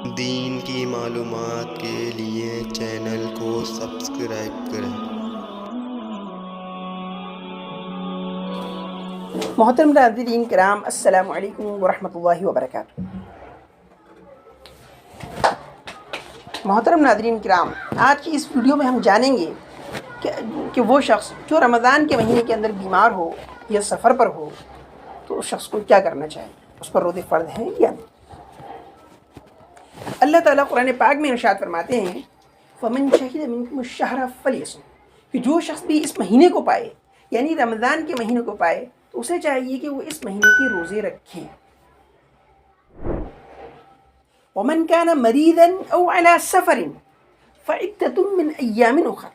دین کی معلومات کے لیے چینل کو سبسکرائب کریں۔ محترم ناظرین کرام، السلام علیکم ورحمۃ اللہ وبرکاتہ۔ محترم ناظرین کرام، آج کی اس ویڈیو میں ہم جانیں گے کہ وہ شخص جو رمضان کے مہینے کے اندر بیمار ہو یا سفر پر ہو تو اس شخص کو کیا کرنا چاہیے، اس پر روزے فرض ہیں یا نہیں۔ اللہ تعالیٰ قرآن پاک میں ارشاد فرماتے ہیں فَمَن شَهِدَ مِنكُمُ الشَّهْرَ فَلْيَصُمْ، کہ جو شخص بھی اس مہینے کو پائے یعنی رمضان کے مہینے کو پائے تو اسے چاہیے کہ وہ اس مہینے کے روزے رکھیں۔ وَمَن كَانَ مَرِيضًا أَوْ عَلَى سَفَرٍ فَعِدَّةٌ مِّنْ أَيَّامٍ أُخَرَ،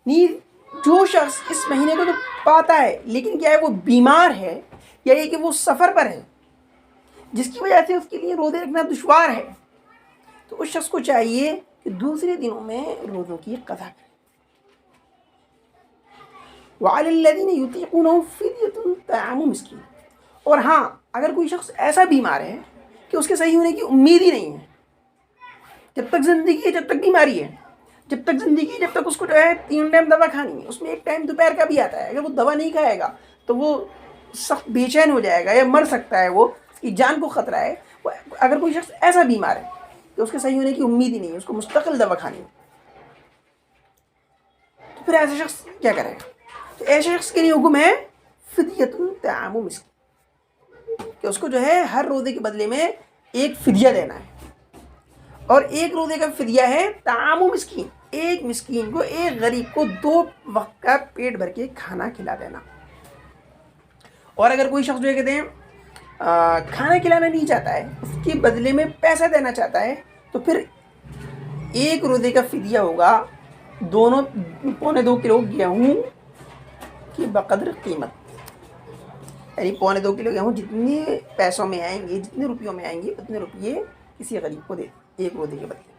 نیز جو شخص اس مہینے کو تو پاتا ہے لیکن کیا ہے وہ بیمار ہے یا یہ کہ وہ سفر پر ہے جس کی وجہ سے اس کے لیے روزے رکھنا دشوار ہے، تو اس شخص کو چاہیے کہ دوسرے دنوں میں روزوں کی قضا کرے۔ وَعَلَى الَّذِينَ يُطِيقُونَهُ فِدْيَةٌ طَعَامُ مِسْكِينٍ، اور ہاں اگر کوئی شخص ایسا بیمار ہے کہ اس کے صحیح ہونے کی امید ہی نہیں ہے، جب تک زندگی ہے جب تک بیماری ہے، جب تک زندگی ہے جب تک اس کو جو ہے 3 ٹائم دوا کھانی ہے، اس میں ایک ٹائم دوپہر کا بھی آتا ہے، اگر وہ دوا نہیں کھائے گا تو وہ سخت بے چین ہو جائے گا یا مر سکتا ہے، وہ اس کی جان کو خطرہ ہے۔ اگر کوئی شخص ایسا بیمار ہے کہ اس کے صحیح ہونے کی امید ہی نہیں ہے، اس کو مستقل دوا کھانی ہے، تو پھر ایسا شخص کیا کرے گا؟ تو ایسے شخص کے لیے حکم ہے فدیۃ طعام مسکین، کہ اس کو جو ہے ہر روزے کے بدلے میں ایک فدیہ دینا ہے، اور ایک روزے کا فدیہ ہے طعام مسکین، ایک مسکین کو، ایک غریب کو 2 وقت کا پیٹ بھر کے کھانا کھلا دینا۔ اور اگر کوئی شخص جو ہے کہتے ہیں کھانا کھلانا نہیں چاہتا ہے، اس کے بدلے میں پیسہ دینا چاہتا ہے، تو پھر ایک روزے کا فدیہ ہوگا 2.25 کلو گیہوں کی بقدر قیمت، یعنی 2.25 کلو گیہوں جتنے پیسوں میں آئیں گے، جتنے روپیوں میں آئیں گے اتنے روپیے کسی غریب کو دے ایک روزے کے بدلے۔